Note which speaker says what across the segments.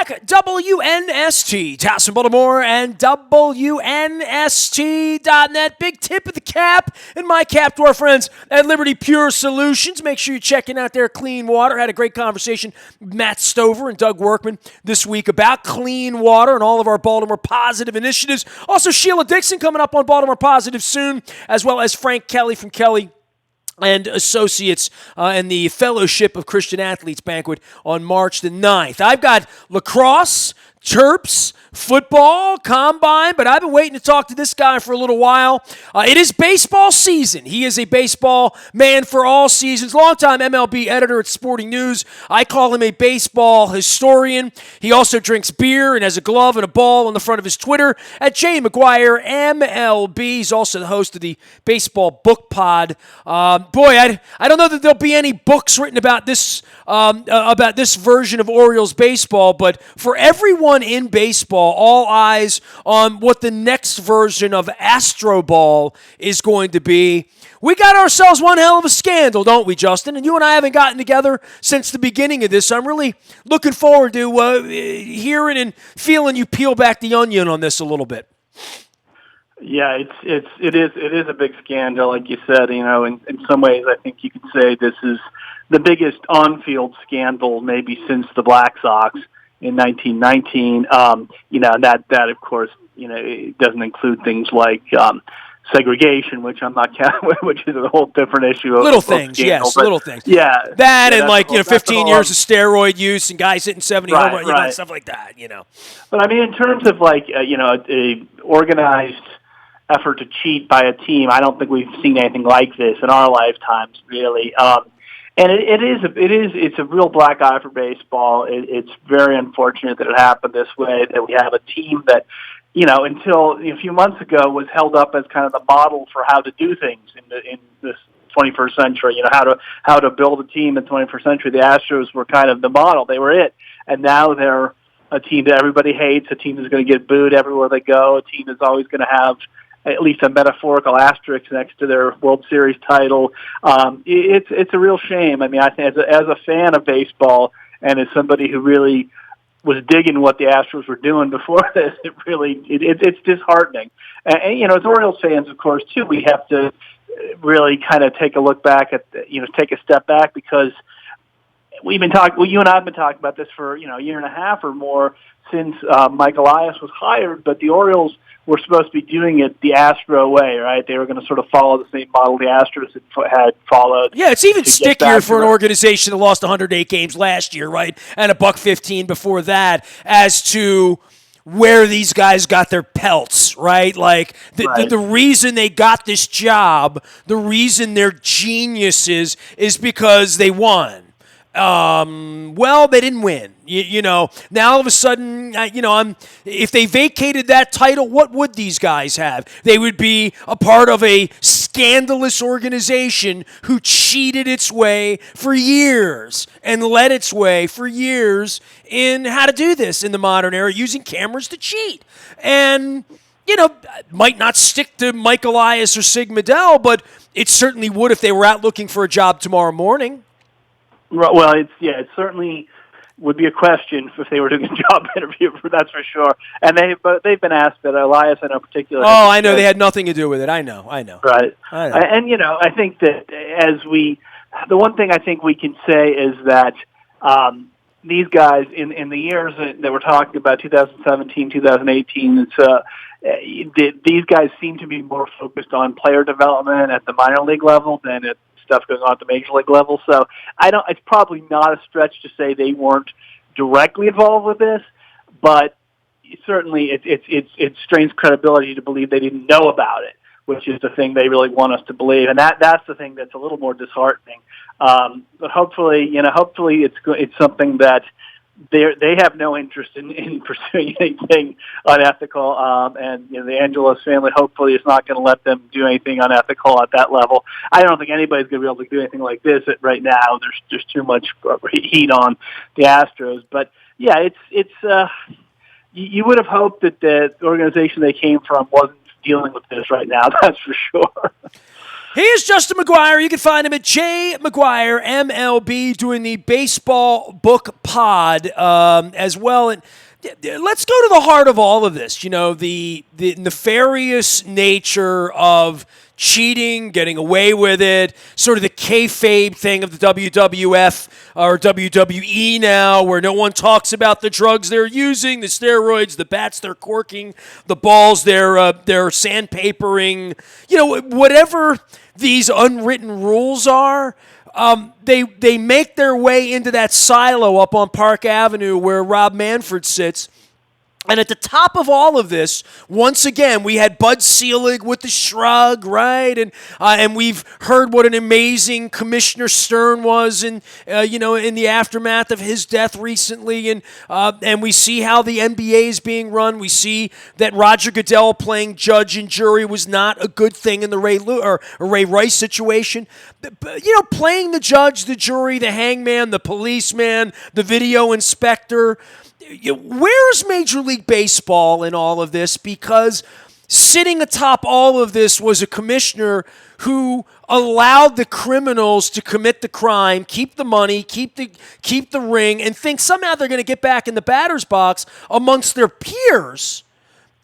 Speaker 1: back. WNST, Towson, Baltimore, and WNST.net. Big tip of the cap and my cap to our friends at Liberty Pure Solutions. Make sure you're checking out their clean water. Had a great conversation with Matt Stover and Doug Workman this week about clean water and all of our Baltimore Positive initiatives. Also, Sheila Dixon coming up on Baltimore Positive soon, as well as Frank Kelly from Kelly and Associates and the Fellowship of Christian Athletes banquet on March the 9th. I've got lacrosse, Terps, football, combine, but I've been waiting to talk to this guy for a little while. It is baseball season. He is a baseball man for all seasons. Longtime MLB editor at Sporting News. I call him a baseball historian. He also drinks beer and has a glove and a ball on the front of his Twitter at J. McGuire MLB. He's also the host of the Baseball Book Pod. I don't know that there'll be any books written about this version of Orioles baseball, but for everyone in baseball, all eyes on what the next version of Astro Ball is going to be. We got ourselves one hell of a scandal, don't we, Justin? And you and I haven't gotten together since the beginning of this. I'm really looking forward to hearing and feeling you peel back the onion on this a little bit.
Speaker 2: Yeah, it is a big scandal, like you said. You know, in some ways, I think you could say this is the biggest on-field scandal maybe since the Black Sox in 1919. That of course, it doesn't include things like segregation, which I'm not counting, which is a whole different issue.
Speaker 1: Little things. Yeah. That and 15 years of steroid use and guys hitting 70 home runs, stuff like that.
Speaker 2: But I mean, in terms of a organized effort to cheat by a team, I don't think we've seen anything like this in our lifetimes, really. And it's a real black eye for baseball. It's very unfortunate that it happened this way, that we have a team that, until a few months ago was held up as kind of the model for how to do things in this 21st century, how to build a team in the 21st century. The Astros were kind of the model. They were it. And now they're a team that everybody hates, a team that's going to get booed everywhere they go, a team that's always going to have at least a metaphorical asterisk next to their World Series title. It's a real shame. I mean, I think as a fan of baseball and as somebody who really was digging what the Astros were doing before this, it's disheartening. And as Orioles fans, of course, too, we have to really kind of take a look back at, take a step back, because we've been talking. Well, you and I have been talking about this for a year and a half or more since Mike Elias was hired. But the Orioles were supposed to be doing it the Astro way, right? They were going to sort of follow the same model the Astros had followed.
Speaker 1: Yeah, it's even stickier for an organization that lost 108 games last year, right? And $115 before that, as to where these guys got their pelts, right? Like the reason they got this job, the reason they're geniuses is because they won. They didn't win. Now all of a sudden, if they vacated that title, what would these guys have? They would be a part of a scandalous organization who cheated its way for years and led its way for years in how to do this in the modern era, using cameras to cheat. And, might not stick to Mike Elias or Sig Mejdal, but it certainly would if they were out looking for a job tomorrow morning.
Speaker 2: Well, it certainly would be a question if they were doing a job interview, that's for sure. And they've been asked that. Elias in particular.
Speaker 1: Oh, I know they had nothing to do with it. I know.
Speaker 2: Right. I know. And I think that the one thing I think we can say is that these guys in the years that we're talking about, 2017, 2018, these guys seem to be more focused on player development at the minor league level than at stuff going on at the major league level. So it's probably not a stretch to say they weren't directly involved with this, but certainly it strains credibility to believe they didn't know about it, which is the thing they really want us to believe. And that's the thing that's a little more disheartening. But hopefully it's something that they have no interest in pursuing anything unethical, and the Angelos family hopefully is not going to let them do anything unethical at that level. I don't think anybody's going to be able to do anything like this right now. There's too much heat on the Astros, but yeah, you would have hoped that the organization they came from wasn't dealing with this right now. That's for sure.
Speaker 1: He is Justin McGuire. You can find him at J McGuire MLB doing the baseball book pod as well. And let's go to the heart of all of this. You know, the nefarious nature of cheating, getting away with it, sort of the kayfabe thing of the WWF or WWE now, where no one talks about the drugs they're using, the steroids, the bats they're corking, the balls they're sandpapering, you know, whatever these unwritten rules are. They make their way into that silo up on Park Avenue where Rob Manfred sits. And at the top of all of this, once again, we had Bud Selig with the shrug, right? And we've heard what an amazing Commissioner Stern was in the aftermath of his death recently, and we see how the NBA is being run. We see that Roger Goodell playing judge and jury was not a good thing in the Ray Rice situation. You know, playing the judge, the jury, the hangman, the policeman, the video inspector. Where's Major League Baseball in all of this? Because sitting atop all of this was a commissioner who allowed the criminals to commit the crime, keep the money, keep the ring, and think somehow they're going to get back in the batter's box amongst their peers,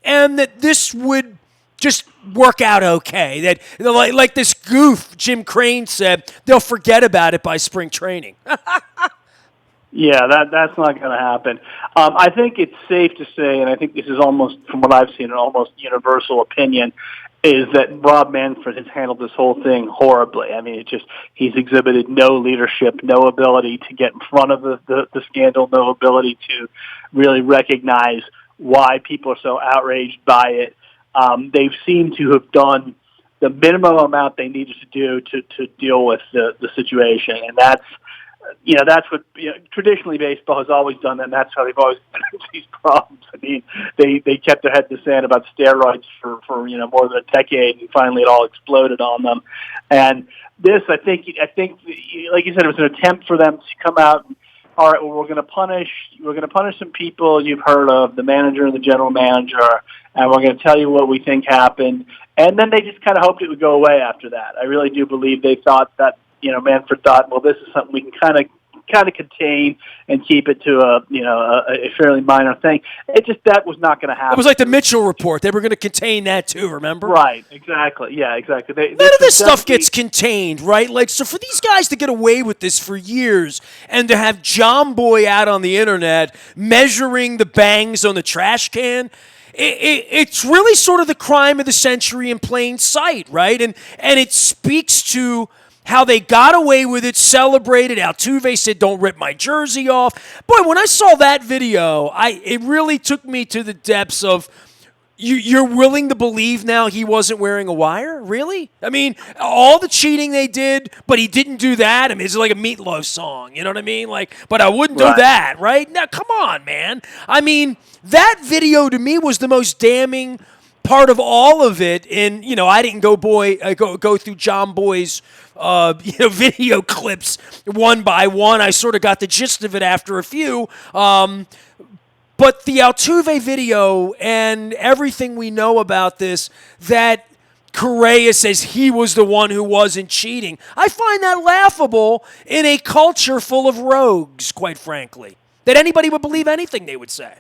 Speaker 1: and that this would just work out okay. That like this goof Jim Crane said, they'll forget about it by spring training.
Speaker 2: Yeah, that's not going to happen. I think it's safe to say, and I think this is almost, from what I've seen, an almost universal opinion, is that Rob Manfred has handled this whole thing horribly. I mean, he's exhibited no leadership, no ability to get in front of the scandal, no ability to really recognize why people are so outraged by it. They've seemed to have done the minimum amount they needed to do to deal with the situation, and that's what traditionally baseball has always done, and that's how they've always had these problems. I mean, they kept their head in the sand about steroids for more than a decade, and finally it all exploded on them. And this, I think, like you said, it was an attempt for them to come out. All right, well, we're going to punish some people you've heard of, the manager and the general manager, and we're going to tell you what we think happened. And then they just kind of hoped it would go away after that. I really do believe they thought that. Manfred thought, well, this is something we can kind of contain and keep it to a fairly minor thing. That was not going to happen.
Speaker 1: It was like the Mitchell report. They were going to contain that too, remember?
Speaker 2: Right, exactly. Yeah, exactly.
Speaker 1: None of this stuff gets contained, right? Like, so for these guys to get away with this for years and to have John Boy out on the internet measuring the bangs on the trash can, it's really sort of the crime of the century in plain sight, right? And it speaks to how they got away with it, celebrated. Altuve said, "Don't rip my jersey off." Boy, when I saw that video, it really took me to the depths of, you're willing to believe now he wasn't wearing a wire? Really? I mean, all the cheating they did, but he didn't do that. I mean, it's like a Meatloaf song, you know what I mean? Like, but I wouldn't do that, right? Now, come on, man. I mean, that video to me was the most damning part of all of it. And, I didn't go through John Boy's video clips one by one. I sort of got the gist of it after a few. But the Altuve video and everything we know about this, that Correa says he was the one who wasn't cheating, I find that laughable in a culture full of rogues, quite frankly, that anybody would believe anything they would say.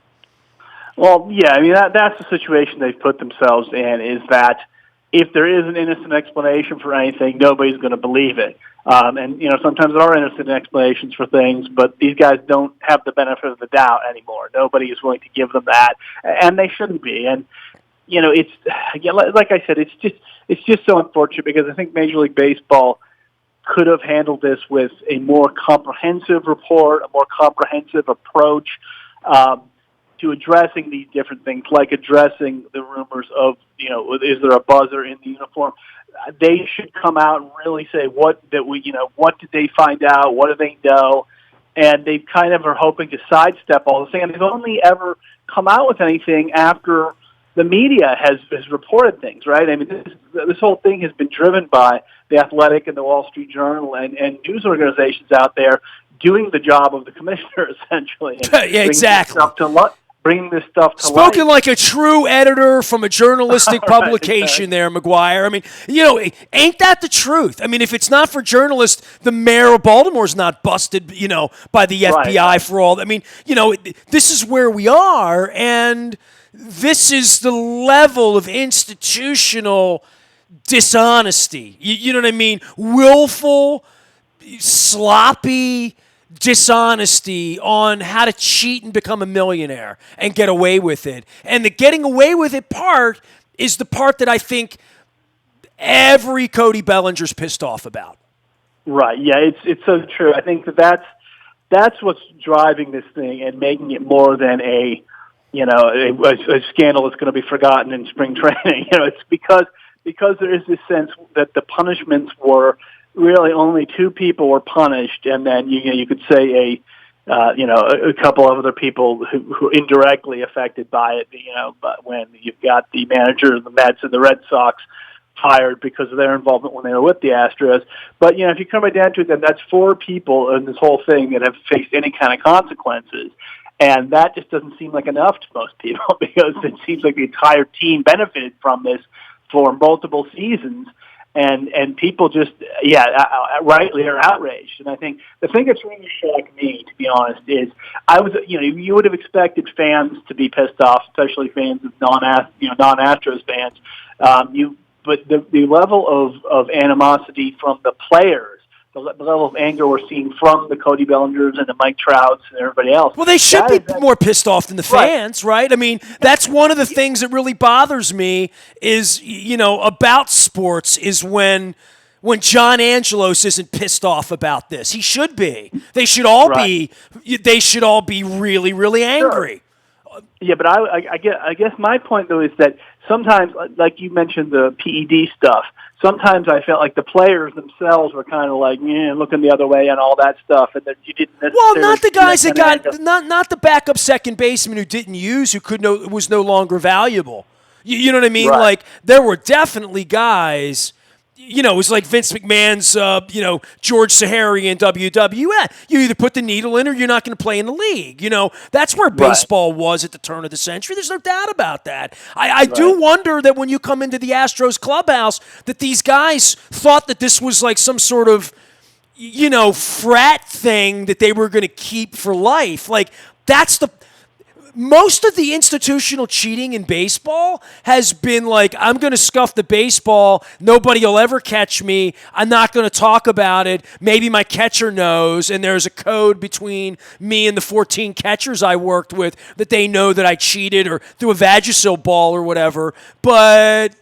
Speaker 2: Well, yeah, I mean, that's the situation they've put themselves in, is that if there is an innocent explanation for anything, nobody's going to believe it. And sometimes there are innocent explanations for things, but these guys don't have the benefit of the doubt anymore. Nobody is willing to give them that, and they shouldn't be. And, it's, like I said, it's just so unfortunate, because I think Major League Baseball could have handled this with a more comprehensive report, a more comprehensive approach, to addressing these different things, like addressing the rumors of, is there a buzzer in the uniform? They should come out and really say what did they find out? What do they know? And they kind of are hoping to sidestep all this thing. And they've only ever come out with anything after the media has reported things, right? I mean, this whole thing has been driven by the Athletic and the Wall Street Journal and news organizations out there doing the job of the commissioner, essentially.
Speaker 1: Yeah, exactly.
Speaker 2: bringing this stuff to
Speaker 1: Spoken
Speaker 2: light.
Speaker 1: like a true editor from a journalistic
Speaker 2: Right,
Speaker 1: publication
Speaker 2: exactly.
Speaker 1: there, McGuire. I mean, ain't that the truth? I mean, if it's not for journalists, the mayor of Baltimore's not busted, by the
Speaker 2: Right,
Speaker 1: FBI
Speaker 2: right.
Speaker 1: for all. I mean, this is where we are, and this is the level of institutional dishonesty. You know what I mean? Willful, sloppy dishonesty on how to cheat and become a millionaire and get away with it. And the getting away with it part is the part that I think every Cody Bellinger's pissed off about.
Speaker 2: Right. Yeah, it's so true. I think that's what's driving this thing and making it more than a scandal that's going to be forgotten in spring training. It's because there is this sense that the punishments were really only two people were punished, and then you could say a couple of other people who indirectly affected by it. But when you've got the manager of the Mets and the Red Sox fired because of their involvement when they were with the Astros. But if you come right down to it, then that's four people in this whole thing that have faced any kind of consequences. And that just doesn't seem like enough to most people because it seems like the entire team benefited from this for multiple seasons. And people just, rightly are outraged. And I think the thing that's really shocked me, to be honest, is you would have expected fans to be pissed off, especially fans of non-Astros fans. But the level of animosity from the players, the level of anger we're seeing from the Cody Bellingers and the Mike Trouts and everybody else.
Speaker 1: Well, they should be more pissed off than the fans, right? I mean, that's one of the things that really bothers me is, about sports is when John Angelos isn't pissed off about this. He should be. They should all be. They should all be really, really angry.
Speaker 2: Sure. Yeah, but I guess my point though is that sometimes, like you mentioned, the PED stuff. Sometimes I felt like the players themselves were kind of like, looking the other way and all that stuff, and that you didn't necessarily.
Speaker 1: Well, not the guys that got not the backup second baseman who didn't use, who was no longer valuable. You know what I mean?
Speaker 2: Right.
Speaker 1: Like there were definitely guys. It was like Vince McMahon's, George Sahari in WWF. You either put the needle in or you're not going to play in the league. That's where baseball was at the turn of the century. There's no doubt about that. I do wonder that when you come into the Astros clubhouse that these guys thought that this was like some sort of, frat thing that they were going to keep for life. Like that's most of the institutional cheating in baseball has been like, I'm going to scuff the baseball. Nobody will ever catch me. I'm not going to talk about it. Maybe my catcher knows, and there's a code between me and the 14 catchers I worked with that they know that I cheated or threw a Vagisil ball or whatever. But,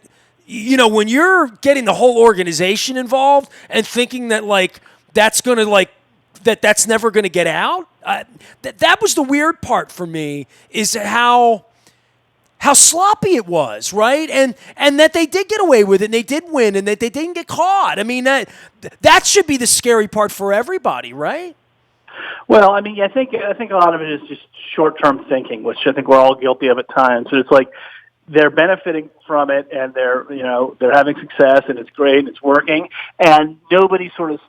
Speaker 1: when you're getting the whole organization involved and thinking that, like, that's going to, that's never going to get out. That was the weird part for me is how sloppy it was, right? And that they did get away with it and they did win and that they didn't get caught. I mean, that should be the scary part for everybody, right?
Speaker 2: Well, I mean, I think a lot of it is just short-term thinking, which I think we're all guilty of at times. So it's like they're benefiting from it and they're having success and it's great and it's working, and nobody sort of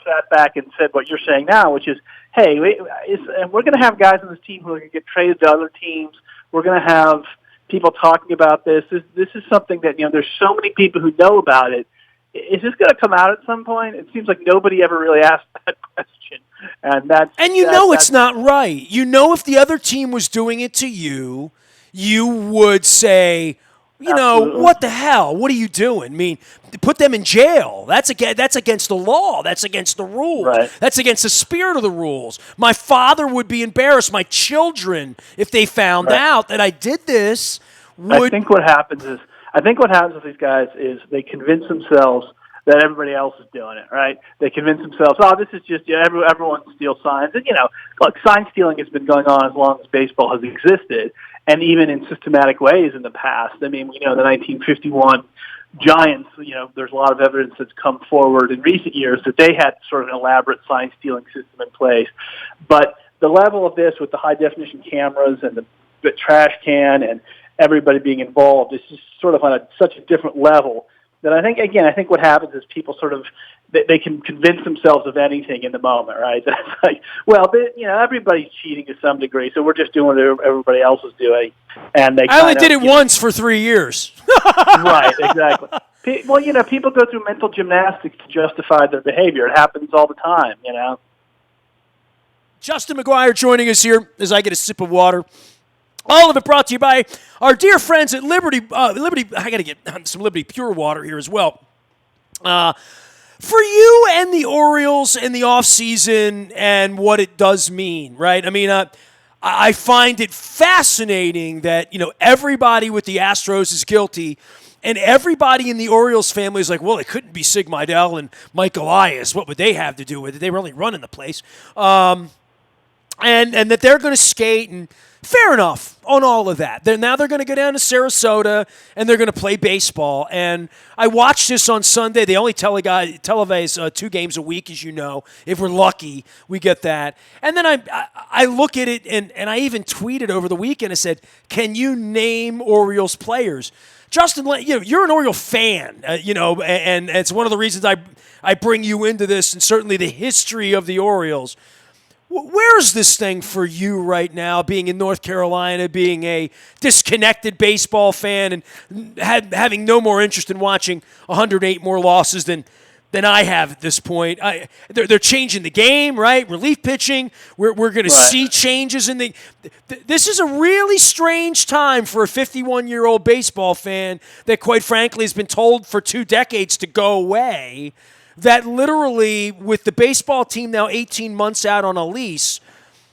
Speaker 2: sat back and said what you're saying now, which is, hey, we're going to have guys on this team who are going to get traded to other teams. We're going to have people talking about this. This is something that, there's so many people who know about it. Is this going to come out at some point? It seems like nobody ever really asked that question. And
Speaker 1: it's not right. If the other team was doing it to you, you would say,
Speaker 2: Absolutely.
Speaker 1: What the hell? What are you doing? I mean, put them in jail. That's against the law. That's against the rules.
Speaker 2: Right.
Speaker 1: That's against the spirit of the rules. My father would be embarrassed. My children, if they found out that I did this, would.
Speaker 2: I think what happens with these guys is they convince themselves that everybody else is doing it, right? They convince themselves, this is just, everyone steals signs. And, look, sign stealing has been going on as long as baseball has existed, and even in systematic ways in the past. I mean, the 1951 Giants, there's a lot of evidence that's come forward in recent years that they had sort of an elaborate sign stealing system in place. But the level of this with the high-definition cameras and the trash can and everybody being involved is just sort of on such a different level that I think what happens is people sort of, they can convince themselves of anything in the moment, right? That's like, well, everybody's cheating to some degree, so we're just doing what everybody else is doing. And
Speaker 1: I only did it once for 3 years.
Speaker 2: Right, exactly. Well, people go through mental gymnastics to justify their behavior. It happens all the time,
Speaker 1: Justin McGuire joining us here as I get a sip of water. All of it brought to you by our dear friends at Liberty. Liberty, I got to get some Liberty Pure water here as well. For you and the Orioles and the offseason and what it does mean, right? I mean, I find it fascinating that, everybody with the Astros is guilty, and everybody in the Orioles family is like, well, it couldn't be Sig Mejdal and Mike Elias. What would they have to do with it? They were only running the place. And that they're going to skate, and fair enough on all of that. Now they're going to go down to Sarasota, and they're going to play baseball. And I watched this on Sunday. They only televise 2 games a week, as you know. If we're lucky, we get that. And then I look at it, and I even tweeted over the weekend. I said, can you name Orioles players? Justin, you're an Oriole fan, and it's one of the reasons I bring you into this, and certainly the history of the Orioles. Where's this thing for you right now, being in North Carolina, being a disconnected baseball fan, and having no more interest in watching 108 more losses than I have at this point? They're changing the game, right? Relief pitching. We're going to see changes in the. This is a really strange time for a 51-year-old baseball fan that, quite frankly, has been told for 2 decades to go away. That literally, with the baseball team now 18 months out on a lease,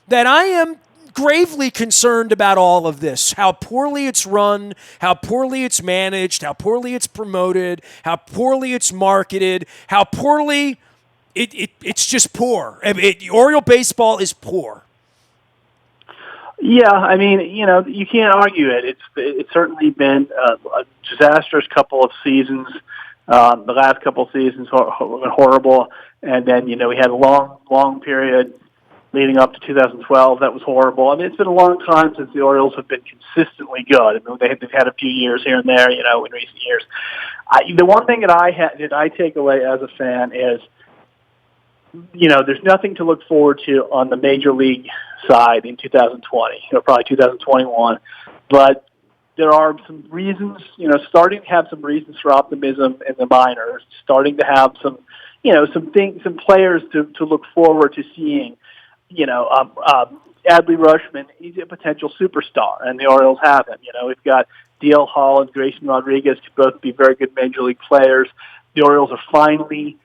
Speaker 1: that I am gravely concerned about all of this, how poorly it's run, how poorly it's managed, how poorly it's promoted, how poorly it's marketed, how poorly it's just poor. Oriole baseball is poor.
Speaker 2: Yeah, I mean, you can't argue it. It's certainly been a disastrous couple of seasons. The last couple of seasons were horrible, and then we had a long period leading up to 2012 that was horrible. I mean, it's been a long time since the Orioles have been consistently good. I mean, they've had a few years here and there, in recent years. The one thing that I take away as a fan is, there's nothing to look forward to on the major league side in 2020, probably 2021, but there are some reasons, starting to have some reasons for optimism in the minors, starting to have some players to look forward to seeing. Adley Rutschman, he's a potential superstar, and the Orioles have him. We've got D.L. Hall and Grayson Rodriguez could both be very good major league players. The Orioles are finally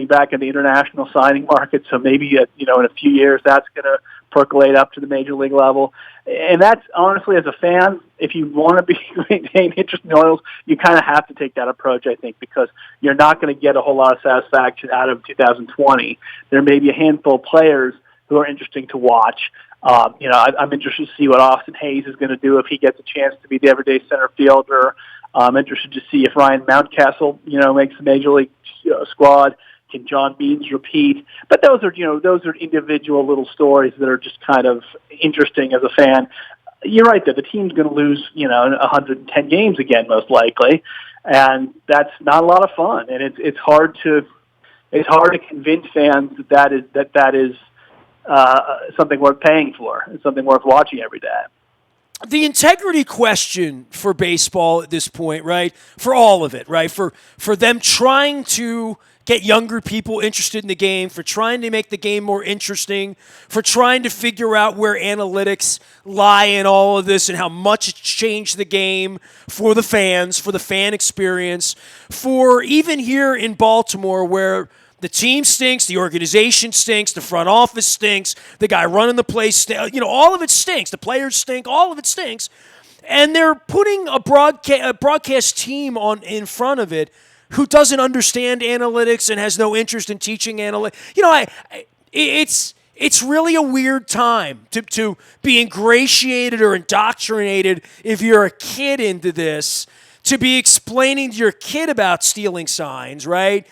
Speaker 2: back in the international signing market, so maybe in a few years that's going to percolate up to the major league level. And that's, honestly, as a fan, if you want to maintain interest in the Orioles, you kind of have to take that approach, I think, because you're not going to get a whole lot of satisfaction out of 2020. There may be a handful of players who are interesting to watch. I'm interested to see what Austin Hayes is going to do if he gets a chance to be the everyday center fielder. I'm interested to see if Ryan Mountcastle, makes the major league squad. Can John Beans repeat? But those are individual little stories that are just kind of interesting as a fan. You're right that the team's going to lose, 110 games again, most likely, and that's not a lot of fun. And it's hard to convince fans that is something worth paying for. It's something worth watching every day.
Speaker 1: The integrity question for baseball at this point, right? For all of it, right? For them trying to get younger people interested in the game, for trying to make the game more interesting, for trying to figure out where analytics lie in all of this and how much it's changed the game for the fans, for the fan experience, for even here in Baltimore where the team stinks, the organization stinks, the front office stinks, the guy running the place, all of it stinks. The players stink, all of it stinks. And they're putting a broadcast team in front of it who doesn't understand analytics and has no interest in teaching analytics. It's really a weird time to be ingratiated or indoctrinated if you're a kid into this, to be explaining to your kid about stealing signs, right?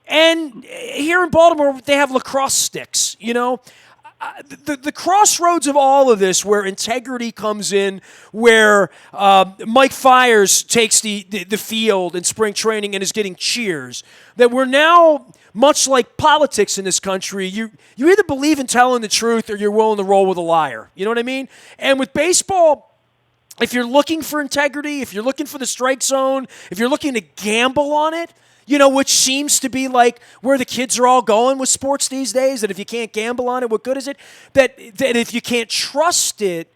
Speaker 1: And here in Baltimore, they have lacrosse sticks, The crossroads of all of this, where integrity comes in, where Mike Fiers takes the field in spring training and is getting cheers, that we're now much like politics in this country, you either believe in telling the truth or you're willing to roll with a liar. You know what I mean? And with baseball, if you're looking for integrity, if you're looking for the strike zone, if you're looking to gamble on it, which seems to be like where the kids are all going with sports these days, that if you can't gamble on it, what good is it? That if you can't trust it,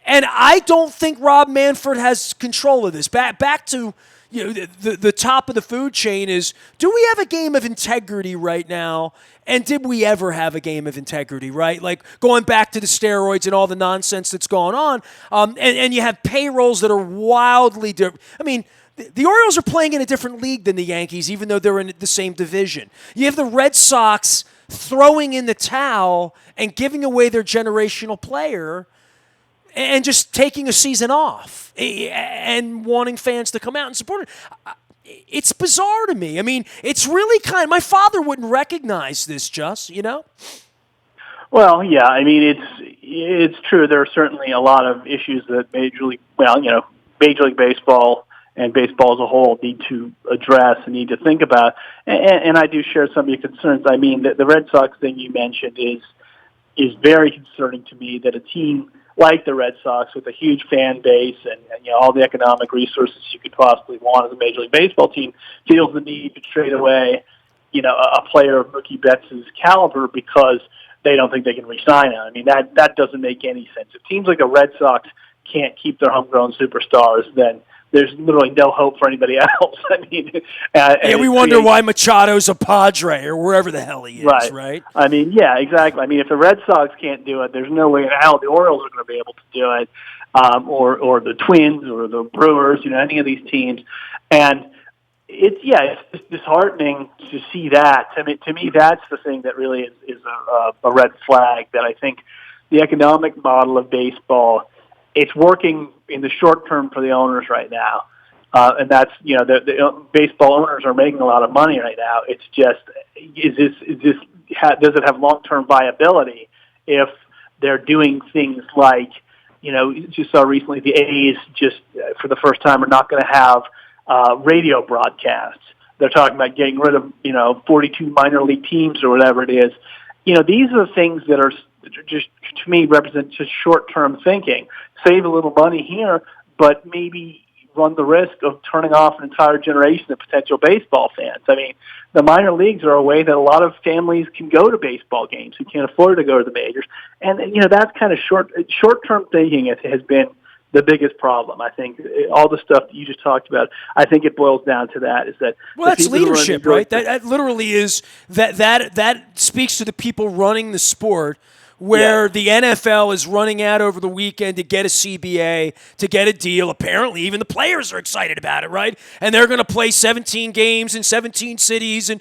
Speaker 1: and I don't think Rob Manfred has control of this. Back to the top of the food chain is, do we have a game of integrity right now? And did we ever have a game of integrity, right? Like going back to the steroids and all the nonsense that's going on. And you have payrolls that are wildly different. I mean, the Orioles are playing in a different league than the Yankees, even though they're in the same division. You have the Red Sox throwing in the towel and giving away their generational player and just taking a season off and wanting fans to come out and support it. It's bizarre to me. I mean, it's really my father wouldn't recognize this,
Speaker 2: Well, yeah, I mean, it's true. There are certainly a lot of issues that Major League Baseball and baseball as a whole need to address and need to think about. And I do share some of your concerns. I mean, the Red Sox thing you mentioned is very concerning to me, that a team like the Red Sox with a huge fan base and all the economic resources you could possibly want as a Major League Baseball team feels the need to trade away, a player of Mookie Betts' caliber because they don't think they can re-sign him. I mean, that doesn't make any sense. If teams like the Red Sox can't keep their homegrown superstars, then there's literally no hope for anybody else. I mean,
Speaker 1: we wonder why Machado's a Padre or wherever the hell he is, right?
Speaker 2: I mean, yeah, exactly. I mean, if the Red Sox can't do it, there's no way in hell the Orioles are going to be able to do it, or the Twins or the Brewers, any of these teams. And it's disheartening to see that. To me, that's the thing that really is a red flag, that I think the economic model of baseball, it's working in the short term for the owners right now. And that's, the baseball owners are making a lot of money right now. It's just, does it have long-term viability if they're doing things like, just saw recently the A's just for the first time are not going to have radio broadcasts. They're talking about getting rid of, 42 minor league teams or whatever it is. These are things that are just, to me, represent just short-term thinking. Save a little money here, but maybe run the risk of turning off an entire generation of potential baseball fans. I mean, the minor leagues are a way that a lot of families can go to baseball games who can't afford to go to the majors. And, that's kind of short-term thinking has been the biggest problem. I think all the stuff that you just talked about, I think it boils down to that, is that...
Speaker 1: Well, that's leadership, right? That literally is, that speaks to the people running the sport, where the NFL is running out over the weekend to get a CBA, to get a deal. Apparently, even the players are excited about it, right? And they're going to play 17 games in 17 cities. And,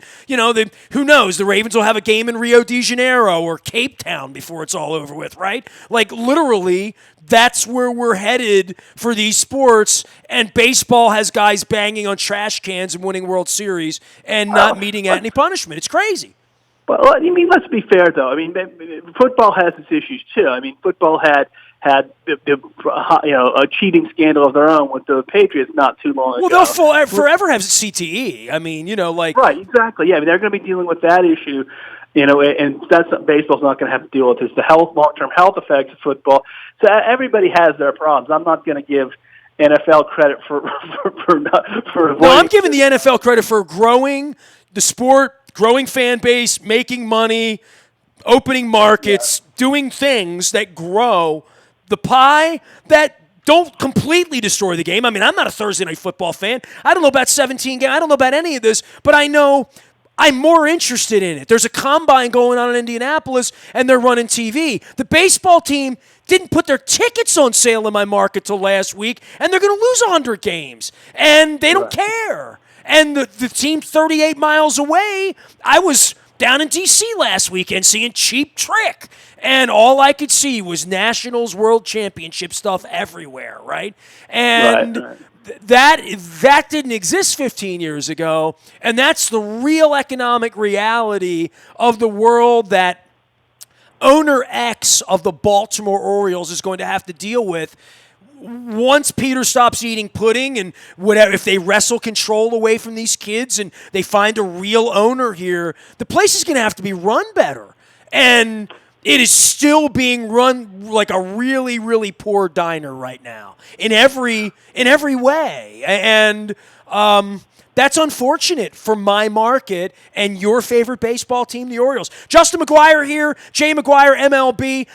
Speaker 1: who knows? The Ravens will have a game in Rio de Janeiro or Cape Town before it's all over with, right? Like, literally, that's where we're headed for these sports. And baseball has guys banging on trash cans and winning World Series and not meeting out any punishment. It's crazy.
Speaker 2: Well, I mean, let's be fair, though. I mean, football has its issues too. I mean, football had a cheating scandal of their own with the Patriots not too long ago.
Speaker 1: Well, they'll forever have CTE. I mean,
Speaker 2: right, exactly. Yeah, I mean, they're going to be dealing with that issue. And that's baseball's not going to have to deal with. It's the long-term health effects of football. So everybody has their problems. I'm not going to give NFL credit for
Speaker 1: No, I'm giving the NFL credit for growing the sport, growing fan base, making money, opening markets, doing things that grow the pie, that don't completely destroy the game. I mean, I'm not a Thursday Night Football fan. I don't know about 17 games. I don't know about any of this, but I know I'm more interested in it. There's a combine going on in Indianapolis, and they're running TV. The baseball team didn't put their tickets on sale in my market till last week, and they're going to lose 100 games, and they don't care. And the team 38 miles away, I was down in D.C. last weekend seeing Cheap Trick, and all I could see was Nationals World Championship stuff everywhere, right? And that didn't exist 15 years ago, and that's the real economic reality of the world that owner X of the Baltimore Orioles is going to have to deal with. once Peter stops eating pudding and whatever, if they wrestle control away from these kids and they find a real owner here, the place is going to have to be run better. And it is still being run like a really, really poor diner right now in every way. And that's unfortunate for my market and your favorite baseball team, the Orioles. Justin McGuire here, Jay McGuire, MLB.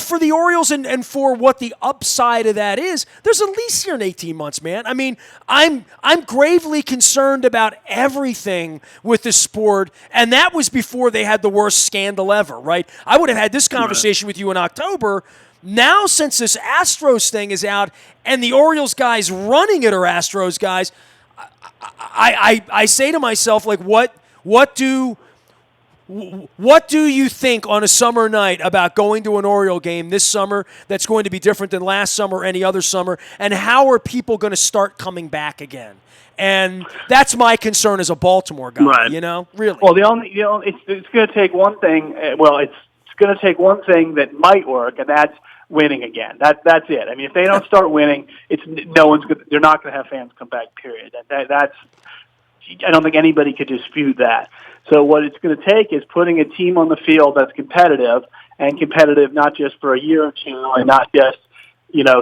Speaker 1: For the Orioles and for what the upside of that is, there's a lease here in 18 months, man. I mean, I'm gravely concerned about everything with this sport, and that was before they had the worst scandal ever, right? I would have had this conversation with you in October. Now, since this Astros thing is out and the Orioles guys running it are Astros guys, I say to myself, like, what do you think on a summer night about going to an Oriole game this summer that's going to be different than last summer or any other summer, and how are people going to start coming back again? And that's my concern as a Baltimore guy,
Speaker 2: right.
Speaker 1: Really.
Speaker 2: Well, it's going to take one thing. It's going to take one thing that might work, and that's winning again. That's it. I mean, if they don't start winning, they're not going to have fans come back. Period. That's. I don't think anybody could dispute that. So what it's going to take is putting a team on the field that's competitive, and competitive not just for a year or two, and not just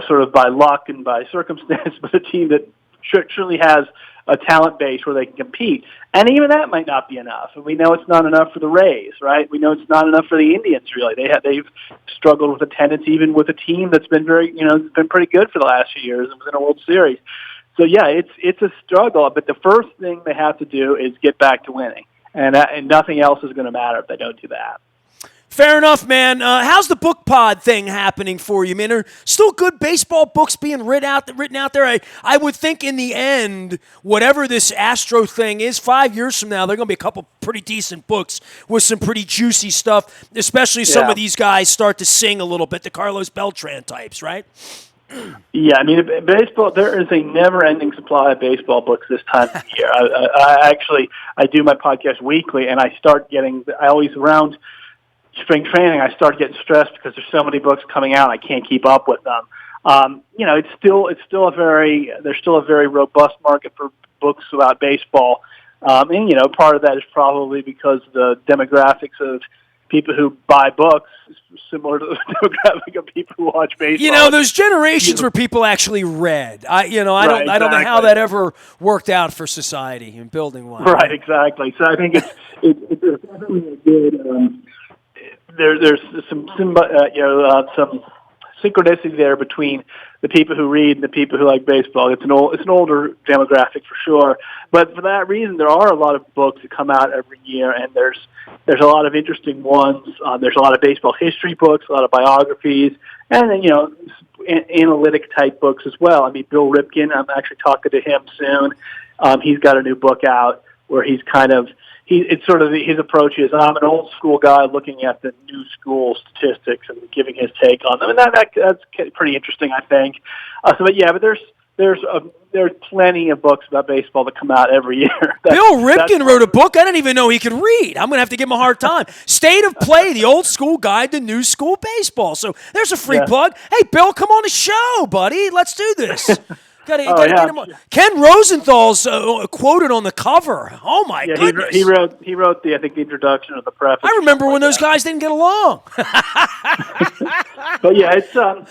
Speaker 2: sort of by luck and by circumstance, but a team that truly has a talent base where they can compete. And even that might not be enough. And we know it's not enough for the Rays, right? We know it's not enough for the Indians, really. They've struggled with attendance, even with a team that's been been pretty good for the last few years and was in a World Series. So yeah, it's a struggle. But the first thing they have to do is get back to winning, and nothing else is going to matter if they don't do that.
Speaker 1: Fair enough, man. How's the book pod thing happening for you, man? Are still good baseball books being written out there? I would think in the end, whatever this Astro thing is, 5 years from now, there are going to be a couple pretty decent books with some pretty juicy stuff, especially some of these guys start to sing a little bit, the Carlos Beltran types, right?
Speaker 2: Yeah, I mean, baseball. There is a never-ending supply of baseball books this time of year. I do my podcast weekly, and I always around spring training, I start getting stressed because there's so many books coming out. I can't keep up with them. There's still a very robust market for books about baseball. And part of that is probably because the demographics of people who buy books is similar to the demographic of people who watch baseball.
Speaker 1: There's generations where people actually read. I don't know how that ever worked out for society in building one.
Speaker 2: Right, exactly. So I think it's definitely a good. There's some synchronicity there between the people who read and the people who like baseball. It's an older demographic for sure, but for that reason, there are a lot of books that come out every year, and there's a lot of interesting ones. There's a lot of baseball history books, a lot of biographies, and then analytic type books as well. I mean, Bill Ripken. I'm actually talking to him soon. He's got a new book out where he's it's sort of his approach is I'm an old school guy looking at the new school statistics and giving his take on them, and that's pretty interesting, I think. But there's plenty of books about baseball that come out every year.
Speaker 1: Bill Ripken wrote a book. I didn't even know he could read. I'm going to have to give him a hard time. State of Play, the old school guide to new school baseball. So there's a free plug. Hey, Bill, come on the show, buddy. Let's do this. Gotta get him on. Ken Rosenthal's quoted on the cover. Oh my goodness!
Speaker 2: He wrote the the introduction of the preface.
Speaker 1: I remember when those guys didn't get along.
Speaker 2: But yeah, it's I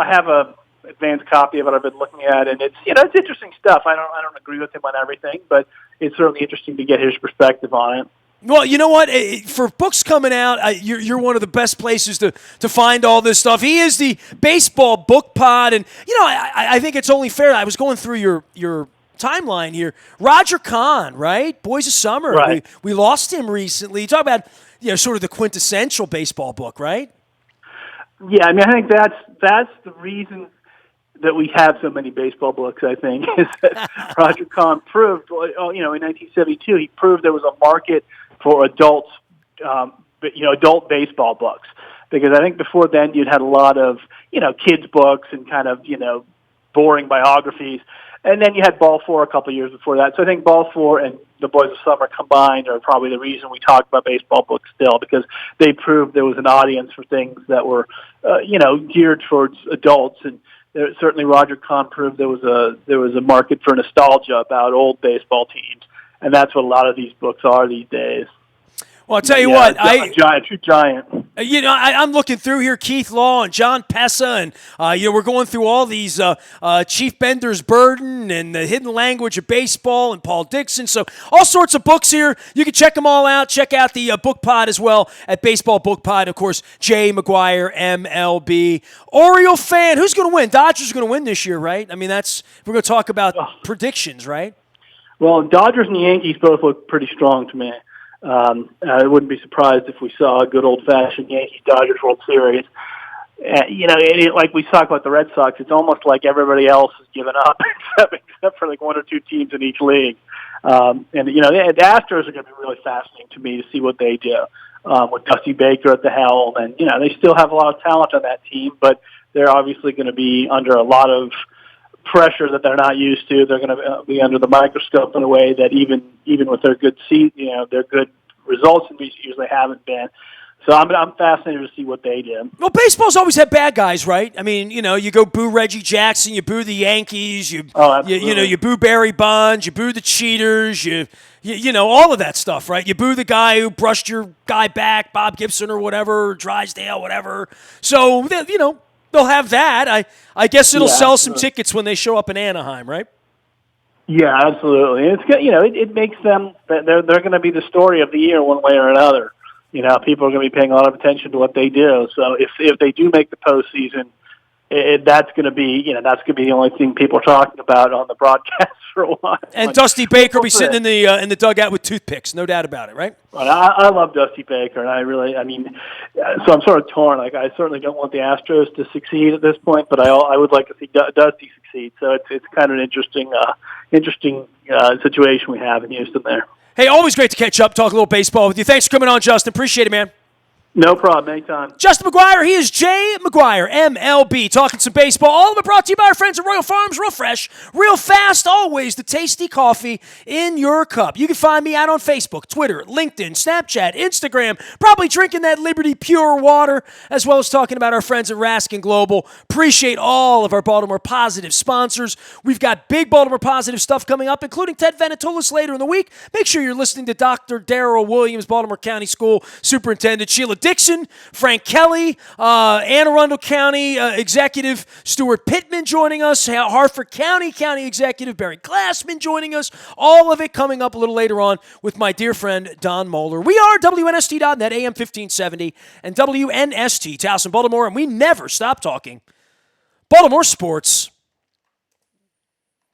Speaker 2: have a advanced copy of it. I've been looking at, and it's it's interesting stuff. I don't agree with him on everything, but it's certainly interesting to get his perspective on it.
Speaker 1: Well, you know what? For books coming out, you're one of the best places to find all this stuff. He is the baseball book pod, and I think it's only fair. I was going through your timeline here. Roger Kahn, right? Boys of Summer.
Speaker 2: Right.
Speaker 1: We lost him recently. You talk about sort of the quintessential baseball book, right?
Speaker 2: Yeah, I mean, I think that's the reason that we have so many baseball books, I think, is that Roger Kahn proved, in 1972, he proved there was a market for adults, adult baseball books. Because I think before then you'd had a lot of, kids books and kind of, boring biographies. And then you had Ball 4 a couple of years before that. So I think Ball 4 and the Boys of Summer combined are probably the reason we talk about baseball books still, because they proved there was an audience for things that were, geared towards adults. And certainly Roger Kahn proved there was a market for nostalgia about old baseball teams. And that's what a lot of these books are these days.
Speaker 1: Well, I'll tell you what,
Speaker 2: true giant.
Speaker 1: I'm looking through here, Keith Law and John Pessa, and we're going through all these Chief Bender's Burden and the Hidden Language of Baseball and Paul Dixon. So all sorts of books here. You can check them all out. Check out the Book Pod as well at Baseball Book Pod. Of course, Jay McGuire, MLB. Oriole fan, who's going to win? Dodgers are going to win this year, right? I mean, we're going to talk about predictions, right?
Speaker 2: Well, Dodgers and the Yankees both look pretty strong to me. I wouldn't be surprised if we saw a good old-fashioned Yankees-Dodgers World Series. Like we talk about the Red Sox, it's almost like everybody else has given up except for like one or two teams in each league. The Astros are going to be really fascinating to me to see what they do with Dusty Baker at the helm. And, they still have a lot of talent on that team, but they're obviously going to be under a lot of pressure that they're not used to. They're going to be under the microscope in a way that even with their good their good results usually haven't been. So I'm fascinated to see what they do.
Speaker 1: Well, baseball's always had bad guys, right? I mean, you go boo Reggie Jackson, you boo the Yankees, you boo Barry Bonds, you boo the cheaters, you all of that stuff, right? You boo the guy who brushed your guy back, Bob Gibson or whatever, or Drysdale, whatever. So they'll have that. I guess it'll sell some tickets when they show up in Anaheim, right?
Speaker 2: Yeah, absolutely. And it's good. It makes them they're going to be the story of the year one way or another. People are going to be paying a lot of attention to what they do. So if they do make the postseason, that's going to be the only thing people are talking about on the broadcast for a while.
Speaker 1: And Dusty Baker will be sitting in the dugout with toothpicks, no doubt about it, right?
Speaker 2: Well, I love Dusty Baker, and so I'm sort of torn. Like, I certainly don't want the Astros to succeed at this point, but I would like to see Dusty succeed. So it's kind of an interesting situation we have in Houston there.
Speaker 1: Hey, always great to catch up, talk a little baseball with you. Thanks for coming on, Justin. Appreciate it, man.
Speaker 2: No problem. Anytime.
Speaker 1: Justin McGuire, he is Jay McGuire, MLB, talking some baseball. All of it brought to you by our friends at Royal Farms, real fresh, real fast, always the tasty coffee in your cup. You can find me out on Facebook, Twitter, LinkedIn, Snapchat, Instagram, probably drinking that Liberty Pure water, as well as talking about our friends at Raskin Global. Appreciate all of our Baltimore Positive sponsors. We've got big Baltimore Positive stuff coming up, including Ted Venetoulis later in the week. Make sure you're listening to Dr. Darrell Williams, Baltimore County School Superintendent, Sheila Dixon, Frank Kelly, Anne Arundel County Executive Stuart Pittman joining us, Harford County Executive Barry Glassman joining us. All of it coming up a little later on with my dear friend Don Moeller. We are WNST.net, AM 1570, and WNST, Towson, Baltimore, and we never stop talking Baltimore sports.